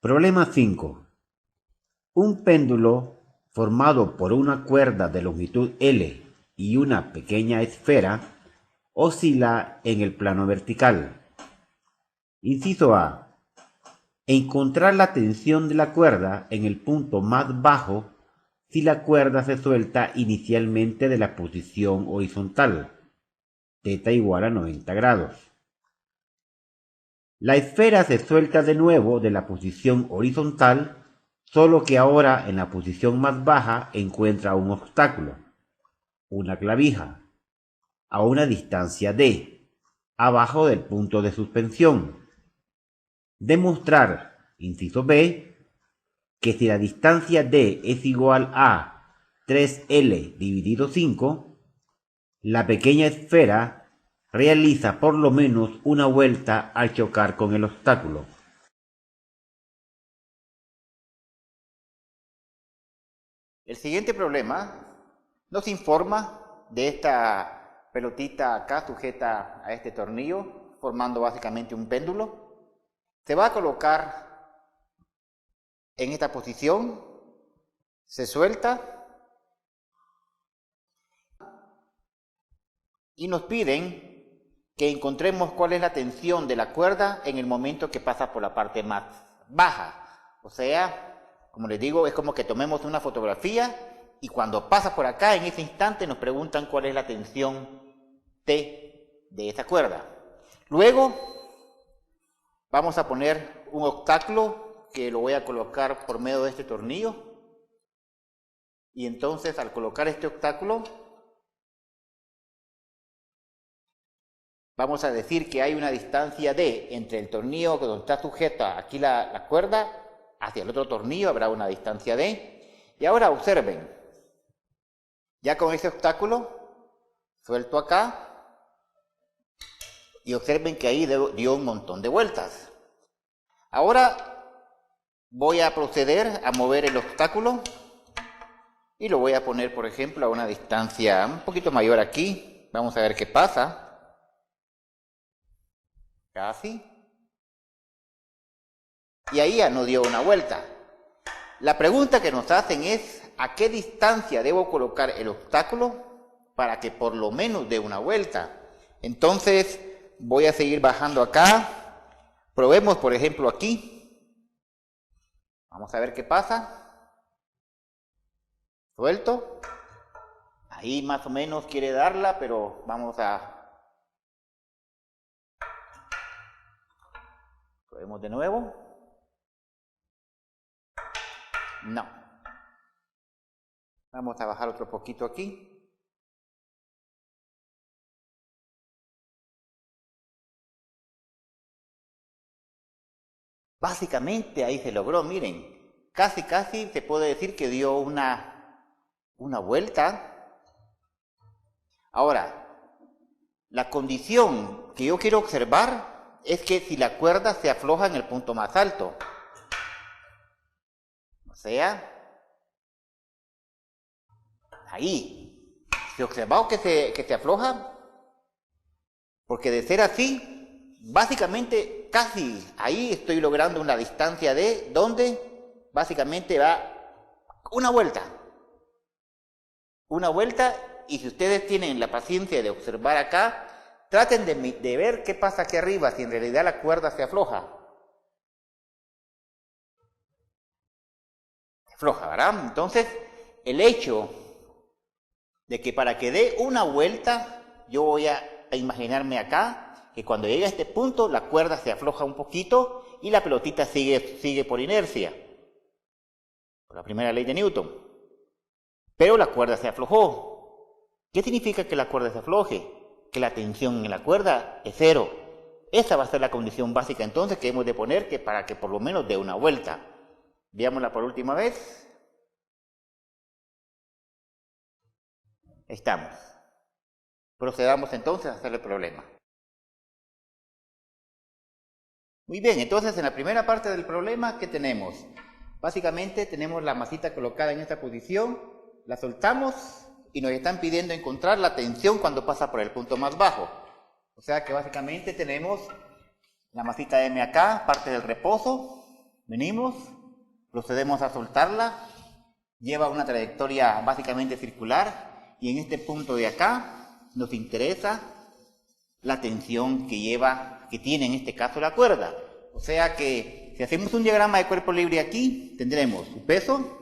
Problema 5. Un péndulo formado por una cuerda de longitud L y una pequeña esfera oscila en el plano vertical. Inciso A. Encontrar la tensión de la cuerda en el punto más bajo si la cuerda se suelta inicialmente de la posición horizontal, θ igual a 90 grados. La esfera se suelta de nuevo de la posición horizontal, solo que ahora en la posición más baja encuentra un obstáculo, una clavija, a una distancia d, abajo del punto de suspensión. Demostrar, inciso B, que si la distancia d es igual a 3L dividido 5, la pequeña esfera realiza por lo menos una vuelta al chocar con el obstáculo. El siguiente problema nos informa de esta pelotita acá sujeta a este tornillo, formando básicamente un péndulo. Se va a colocar en esta posición, se suelta y nos piden que encontremos cuál es la tensión de la cuerda en el momento que pasa por la parte más baja. O sea, como les digo, es como que tomemos una fotografía y cuando pasa por acá, en ese instante nos preguntan cuál es la tensión T de esa cuerda. Luego vamos a poner un obstáculo que lo voy a colocar por medio de este tornillo. Y entonces al colocar este obstáculo, vamos a decir que hay una distancia D entre el tornillo donde está sujeta aquí la cuerda, hacia el otro tornillo habrá una distancia D. Y ahora observen, ya con ese obstáculo, suelto acá, y observen que ahí dio un montón de vueltas. Ahora voy a proceder a mover el obstáculo, y lo voy a poner, por ejemplo, a una distancia un poquito mayor aquí. Vamos a ver qué pasa. Casi. Y ahí ya no dio una vuelta. La pregunta que nos hacen es, ¿a qué distancia debo colocar el obstáculo para que por lo menos dé una vuelta? Entonces, voy a seguir bajando acá. Probemos, por ejemplo, aquí. Vamos a ver qué pasa. Suelto. Ahí más o menos quiere darla, pero vamos a... Probemos de nuevo. No. Vamos a bajar otro poquito aquí. Básicamente ahí se logró, miren. Casi se puede decir que dio una vuelta. Ahora, la condición que yo quiero observar es que si la cuerda se afloja en el punto más alto. O sea, ahí. ¿Se observó que se afloja? Porque de ser así, básicamente casi ahí estoy logrando una distancia de donde básicamente va una vuelta. Una vuelta, y si ustedes tienen la paciencia de observar acá, traten de ver qué pasa aquí arriba, si en realidad la cuerda se afloja. Se afloja, ¿verdad? Entonces, el hecho de que para que dé una vuelta, yo voy a imaginarme acá, que cuando llegue a este punto, la cuerda se afloja un poquito y la pelotita sigue por inercia. Por la primera ley de Newton. Pero la cuerda se aflojó. ¿Qué significa que la cuerda se afloje? Que la tensión en la cuerda es cero. Esa va a ser la condición básica entonces que hemos de poner para que por lo menos dé una vuelta. Veámosla por última vez. Estamos. Procedamos entonces a hacer el problema. Muy bien, entonces en la primera parte del problema, ¿qué tenemos? Básicamente tenemos la masita colocada en esta posición, la soltamos y nos están pidiendo encontrar la tensión cuando pasa por el punto más bajo. O sea que básicamente tenemos la masita M acá, parte del reposo, venimos, procedemos a soltarla, lleva una trayectoria básicamente circular y en este punto de acá nos interesa la tensión que tiene en este caso la cuerda. O sea que si hacemos un diagrama de cuerpo libre aquí, tendremos su peso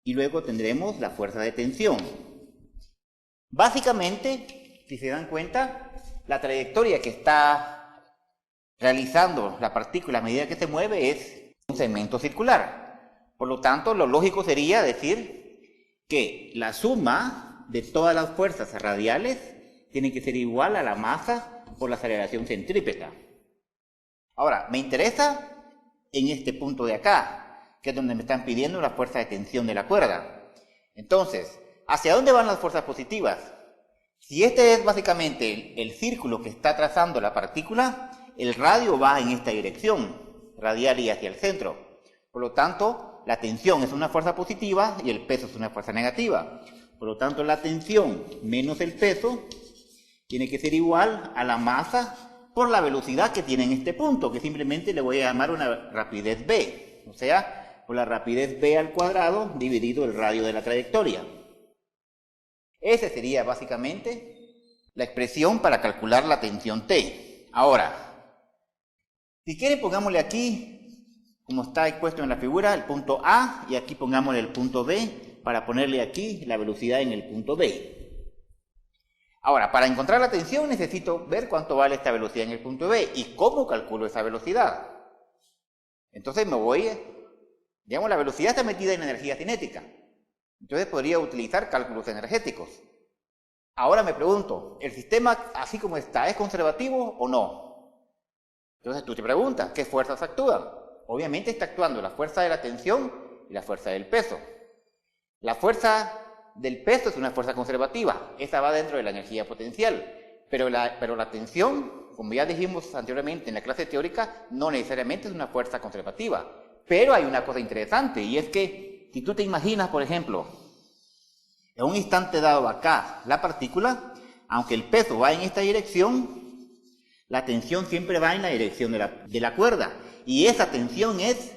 y luego tendremos la fuerza de tensión. Básicamente, si se dan cuenta, la trayectoria que está realizando la partícula a medida que se mueve es un segmento circular. Por lo tanto, lo lógico sería decir que la suma de todas las fuerzas radiales tiene que ser igual a la masa por la aceleración centrípeta. Ahora, me interesa en este punto de acá, que es donde me están pidiendo la fuerza de tensión de la cuerda. Entonces, ¿hacia dónde van las fuerzas positivas? Si este es básicamente el círculo que está trazando la partícula, el radio va en esta dirección, radial y hacia el centro. Por lo tanto, la tensión es una fuerza positiva y el peso es una fuerza negativa. Por lo tanto, la tensión menos el peso tiene que ser igual a la masa por la velocidad que tiene en este punto, que simplemente le voy a llamar una rapidez v, o sea, por la rapidez v al cuadrado dividido el radio de la trayectoria. Esa sería básicamente la expresión para calcular la tensión T. Ahora, si quieren pongámosle aquí, como está expuesto en la figura, el punto A, y aquí pongámosle el punto B, para ponerle aquí la velocidad en el punto B. Ahora, para encontrar la tensión necesito ver cuánto vale esta velocidad en el punto B y cómo calculo esa velocidad. Entonces digamos, la velocidad está metida en energía cinética. Entonces podría utilizar cálculos energéticos. Ahora me pregunto, ¿el sistema así como está es conservativo o no? Entonces tú te preguntas, ¿qué fuerzas actúan? Obviamente está actuando la fuerza de la tensión y la fuerza del peso. La fuerza del peso es una fuerza conservativa, esa va dentro de la energía potencial, pero la tensión, como ya dijimos anteriormente en la clase teórica, no necesariamente es una fuerza conservativa. Pero hay una cosa interesante, y es que si tú te imaginas, por ejemplo, en un instante dado acá, la partícula, aunque el peso va en esta dirección, la tensión siempre va en la dirección de la cuerda, y esa tensión es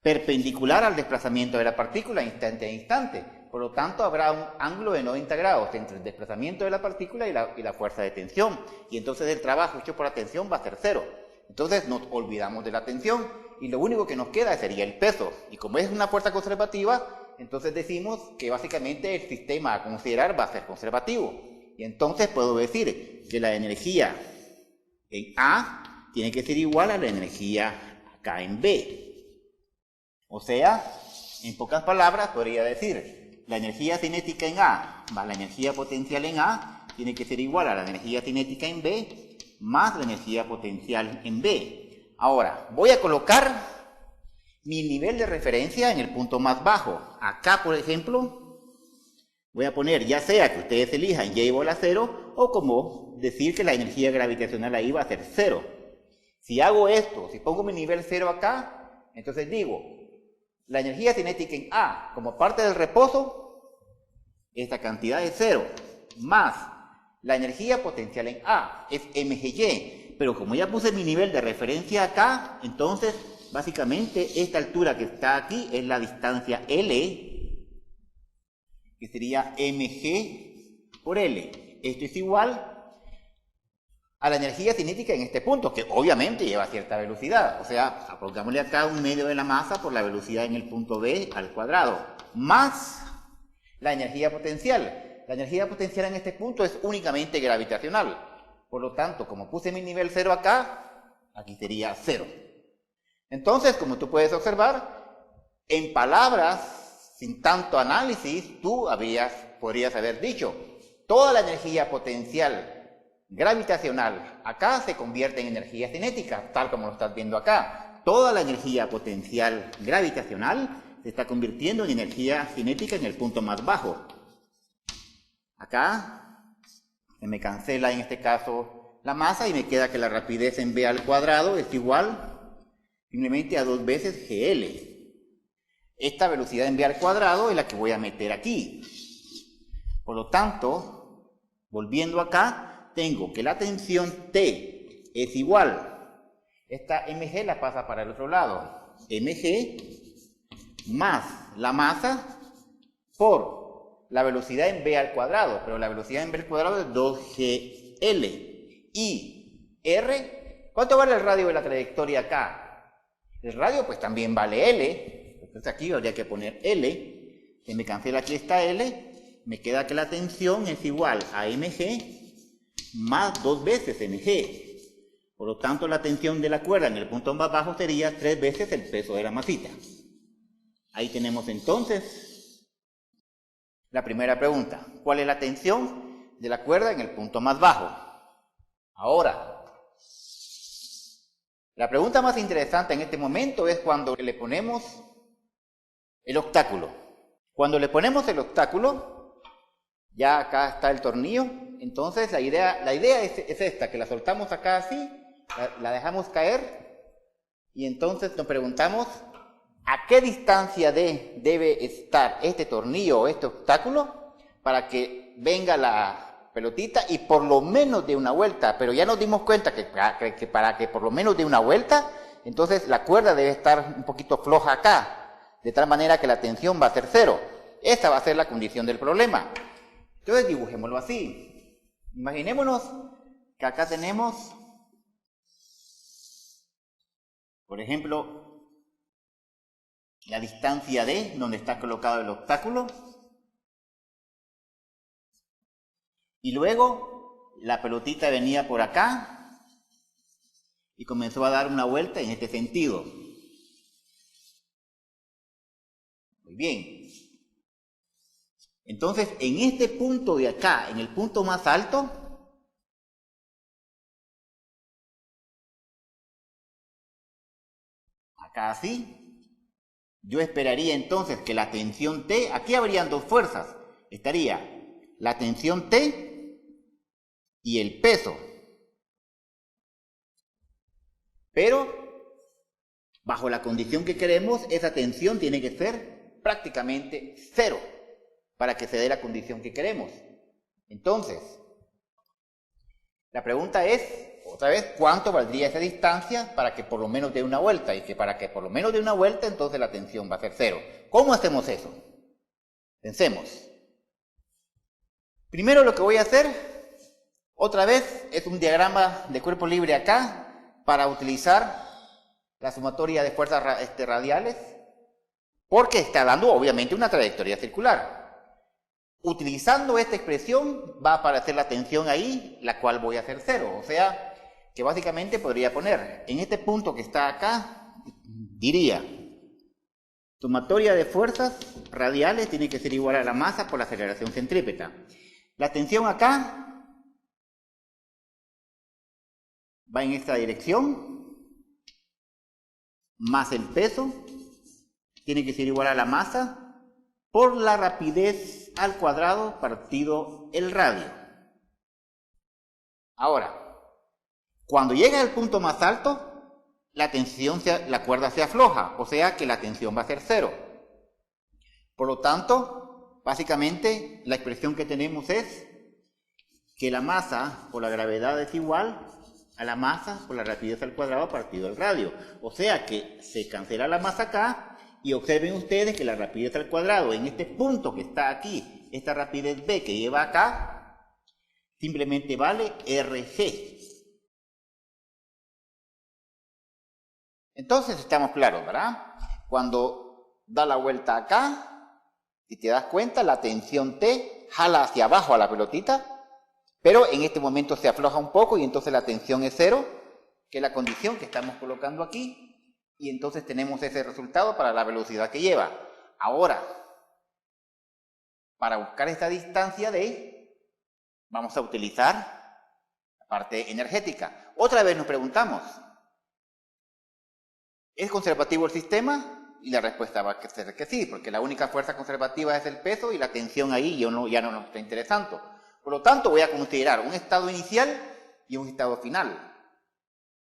perpendicular al desplazamiento de la partícula instante a instante. Por lo tanto, habrá un ángulo de 90 grados entre el desplazamiento de la partícula y la fuerza de tensión. Y entonces el trabajo hecho por la tensión va a ser cero. Entonces nos olvidamos de la tensión y lo único que nos queda sería el peso. Y como es una fuerza conservativa, entonces decimos que básicamente el sistema a considerar va a ser conservativo. Y entonces puedo decir que la energía en A tiene que ser igual a la energía acá en B. O sea, en pocas palabras podría decir, la energía cinética en A más la energía potencial en A tiene que ser igual a la energía cinética en B más la energía potencial en B. Ahora, voy a colocar mi nivel de referencia en el punto más bajo. Acá, por ejemplo, voy a poner, ya sea que ustedes elijan y igual a 0, o como decir que la energía gravitacional ahí va a ser 0. Si hago esto, si pongo mi nivel 0 acá, entonces digo, la energía cinética en A, como parte del reposo, esta cantidad es 0, más la energía potencial en A, es mgy, pero como ya puse mi nivel de referencia acá, entonces, básicamente, esta altura que está aquí es la distancia L, que sería mg por L. Esto es igual a la energía cinética en este punto, que obviamente lleva cierta velocidad. O sea, pongámosle acá un medio de la masa por la velocidad en el punto B al cuadrado, más la energía potencial. La energía potencial en este punto es únicamente gravitacional. Por lo tanto, como puse mi nivel 0 acá, aquí sería 0. Entonces, como tú puedes observar, en palabras, sin tanto análisis, tú podrías haber dicho, toda la energía potencial gravitacional acá se convierte en energía cinética, tal como lo estás viendo acá. Toda la energía potencial gravitacional se está convirtiendo en energía cinética en el punto más bajo. Acá se me cancela en este caso la masa y me queda que la rapidez en v al cuadrado es igual simplemente a 2 veces gl. Esta velocidad en v al cuadrado es la que voy a meter aquí. Por lo tanto, volviendo acá, tengo que la tensión T es igual. esta mg la pasa para el otro lado. Mg más la masa por la velocidad en v al cuadrado, pero la velocidad en v al cuadrado es 2gl. Y r, ¿cuánto vale el radio de la trayectoria acá? El radio pues también vale l, entonces aquí habría que poner l, se me cancela aquí esta l, me queda que la tensión es igual a mg más 2 veces mg. Por lo tanto, la tensión de la cuerda en el punto más bajo sería 3 veces el peso de la masita. Ahí tenemos entonces la primera pregunta. ¿Cuál es la tensión de la cuerda en el punto más bajo? Ahora, la pregunta más interesante en este momento es cuando le ponemos el obstáculo. Cuando le ponemos el obstáculo, ya acá está el tornillo, entonces la idea es esta, que la soltamos acá así, la dejamos caer y entonces nos preguntamos a qué distancia debe estar este tornillo o este obstáculo para que venga la pelotita y por lo menos de una vuelta, pero ya nos dimos cuenta que para que por lo menos de una vuelta, entonces la cuerda debe estar un poquito floja acá, de tal manera que la tensión va a ser 0. Esta va a ser la condición del problema. Entonces dibujémoslo así. Imaginémonos que acá tenemos, por ejemplo, la distancia D, donde está colocado el obstáculo. Y luego la pelotita venía por acá y comenzó a dar una vuelta en este sentido. Muy bien. Entonces, en este punto de acá, en el punto más alto, acá así, yo esperaría entonces que la tensión T, aquí habrían dos fuerzas, estaría la tensión T y el peso. Pero, bajo la condición que queremos, esa tensión tiene que ser prácticamente 0 para que se dé la condición que queremos. Entonces, la pregunta es, otra vez, ¿cuánto valdría esa distancia para que por lo menos dé una vuelta? Y que para que por lo menos dé una vuelta, entonces la tensión va a ser 0. ¿Cómo hacemos eso? Pensemos. Primero lo que voy a hacer, otra vez, es un diagrama de cuerpo libre acá, para utilizar la sumatoria de fuerzas radiales, porque está dando obviamente una trayectoria circular. Utilizando esta expresión va a aparecer la tensión ahí, la cual voy a hacer 0. O sea, que básicamente podría poner, en este punto que está acá, diría, sumatoria de fuerzas radiales tiene que ser igual a la masa por la aceleración centrípeta. La tensión acá va en esta dirección, más el peso tiene que ser igual a la masa por la rapidez al cuadrado partido el radio. Ahora, cuando llega al punto más alto, la cuerda se afloja, o sea que la tensión va a ser 0. Por lo tanto, básicamente la expresión que tenemos es que la masa por la gravedad es igual a la masa por la rapidez al cuadrado partido el radio. O sea que se cancela la masa acá y observen ustedes que la rapidez al cuadrado en este punto que está aquí, esta rapidez v que lleva acá, simplemente vale rg. Entonces estamos claros, ¿verdad? Cuando da la vuelta acá, si te das cuenta, la tensión T jala hacia abajo a la pelotita, pero en este momento se afloja un poco y entonces la tensión es 0, que es la condición que estamos colocando aquí, y entonces tenemos ese resultado para la velocidad que lleva. Ahora, para buscar esta distancia D, vamos a utilizar la parte energética. Otra vez nos preguntamos, ¿es conservativo el sistema? Y la respuesta va a ser que sí, porque la única fuerza conservativa es el peso y la tensión ahí ya no nos está interesando. Por lo tanto, voy a considerar un estado inicial y un estado final.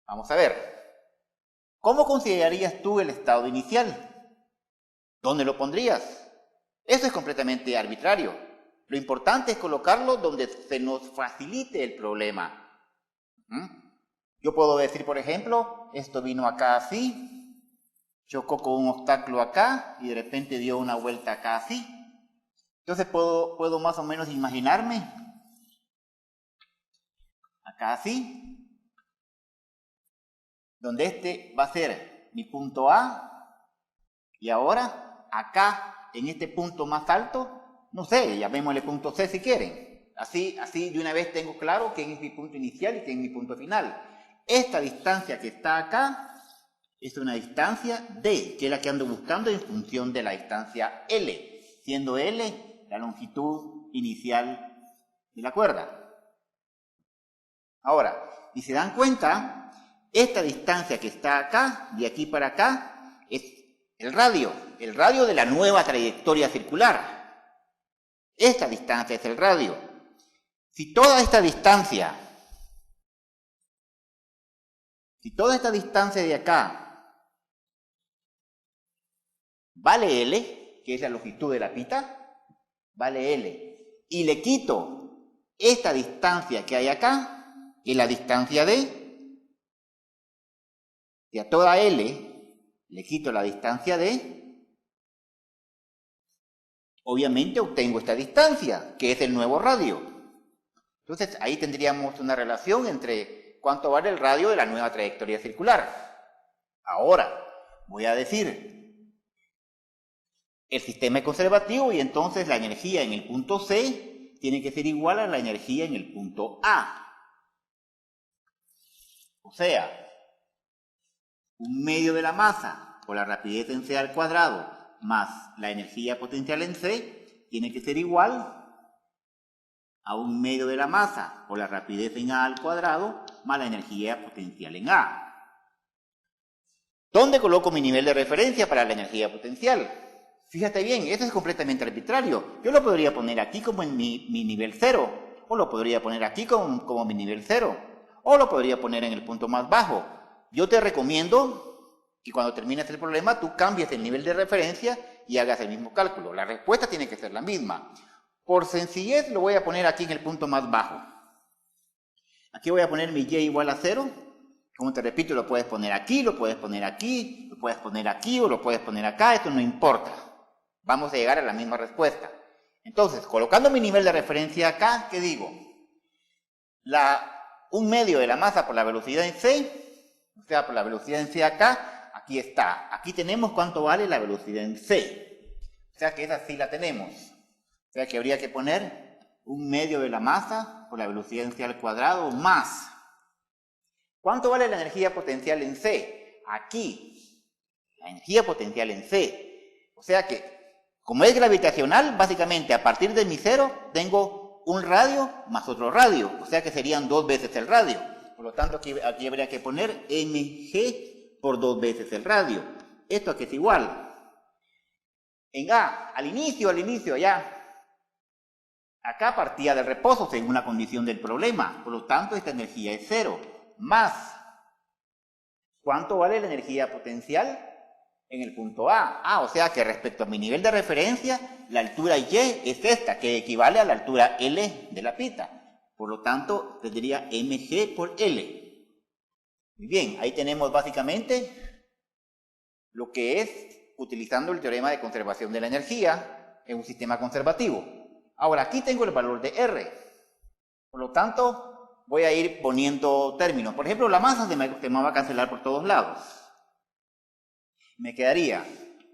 Vamos a ver. ¿Cómo considerarías tú el estado inicial? ¿Dónde lo pondrías? Eso es completamente arbitrario. Lo importante es colocarlo donde se nos facilite el problema. Yo puedo decir, por ejemplo, esto vino acá así, chocó con un obstáculo acá y de repente dio una vuelta acá así. Entonces puedo más o menos imaginarme acá así, donde este va a ser mi punto A, y ahora acá, en este punto más alto, no sé, llamémosle punto C si quieren. Así de una vez tengo claro quién es mi punto inicial y quién es mi punto final. Esta distancia que está acá es una distancia D, que es la que ando buscando en función de la distancia L, siendo L la longitud inicial de la cuerda. Ahora, si se dan cuenta, esta distancia que está acá, de aquí para acá, es el radio de la nueva trayectoria circular. Esta distancia es el radio. Si toda esta distancia de acá vale L, que es la longitud de la pita, vale L, y le quito esta distancia que hay acá, que es la distancia D, y a toda L le quito la distancia D, obviamente obtengo esta distancia, que es el nuevo radio. Entonces ahí tendríamos una relación entre cuánto vale el radio de la nueva trayectoria circular. Ahora voy a decir, el sistema es conservativo y entonces la energía en el punto C tiene que ser igual a la energía en el punto A. O sea, un medio de la masa por la rapidez en C al cuadrado más la energía potencial en C tiene que ser igual a un medio de la masa por la rapidez en A al cuadrado más la energía potencial en A. ¿Dónde coloco mi nivel de referencia para la energía potencial? Fíjate bien, esto es completamente arbitrario. Yo lo podría poner aquí como en mi nivel 0, o lo podría poner aquí como mi nivel 0, o lo podría poner en el punto más bajo. Yo te recomiendo que cuando termines el problema tú cambies el nivel de referencia y hagas el mismo cálculo. La respuesta tiene que ser la misma. Por sencillez lo voy a poner aquí en el punto más bajo. Aquí voy a poner mi y igual a 0. Como te repito, lo puedes poner aquí, lo puedes poner aquí, lo puedes poner aquí o lo puedes poner acá. Esto no importa. Vamos a llegar a la misma respuesta. Entonces, colocando mi nivel de referencia acá, ¿qué digo? Un medio de la masa por la velocidad en C, o sea, por la velocidad en C acá, aquí está. Aquí tenemos cuánto vale la velocidad en C. O sea que esa sí la tenemos. O sea que habría que poner un medio de la masa por la velocidad en C al cuadrado más. ¿Cuánto vale la energía potencial en C? Aquí, la energía potencial en C. O sea que, como es gravitacional, básicamente a partir de mi 0 tengo un radio más otro radio. O sea que serían 2 veces el radio. Por lo tanto, aquí habría que poner mg por 2 veces el radio. Esto aquí es igual. En A, al inicio, allá. Acá partía del reposo según la condición del problema. Por lo tanto, esta energía es 0. Más, ¿cuánto vale la energía potencial en el punto A? O sea que respecto a mi nivel de referencia, la altura Y es esta, que equivale a la altura L de la pita. Por lo tanto, tendría mg por L. Muy bien, ahí tenemos básicamente lo que es utilizando el teorema de conservación de la energía en un sistema conservativo. Ahora, aquí tengo el valor de R. Por lo tanto, voy a ir poniendo términos. Por ejemplo, la masa se me va a cancelar por todos lados. Me quedaría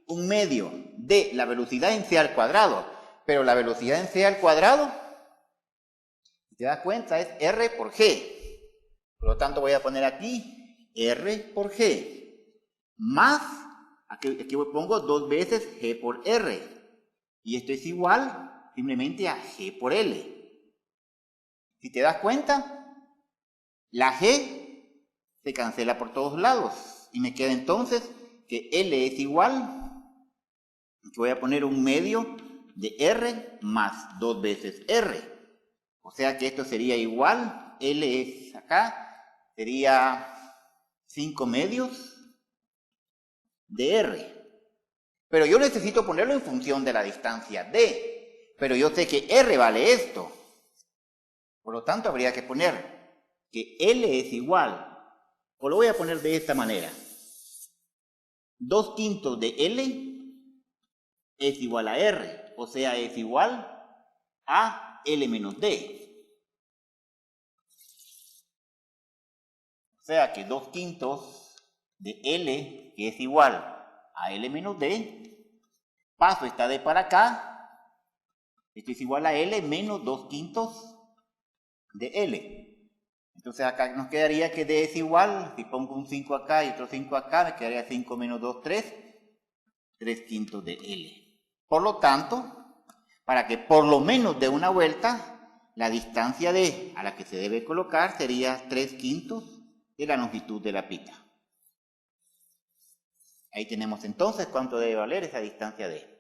un medio de la velocidad en C al cuadrado. Pero la velocidad en C al cuadrado, si te das cuenta, es R por G. Por lo tanto, voy a poner aquí R por G. Más, aquí pongo 2 veces G por R. Y esto es igual simplemente a G por L. Si te das cuenta, la G se cancela por todos lados y me queda entonces que L es igual, que voy a poner un medio de R más 2 veces R. O sea que esto sería igual, L es acá, sería 5 medios de R. Pero yo necesito ponerlo en función de la distancia D. Pero yo sé que R vale esto. Por lo tanto, habría que poner que L es igual O lo voy a poner de esta manera. 2/5 de L es igual a R, o sea, es igual a L menos D. O sea que 2/5 de L, que es igual a L menos D, paso esta D para acá, esto es igual a L menos 2/5 de L. Entonces acá nos quedaría que D es igual, si pongo un 5 acá y otro 5 acá, me quedaría 5 menos 2, 3, 3/5 de L. Por lo tanto, para que por lo menos dé una vuelta, la distancia D a la que se debe colocar sería 3/5 de la longitud de la pita. Ahí tenemos entonces cuánto debe valer esa distancia D.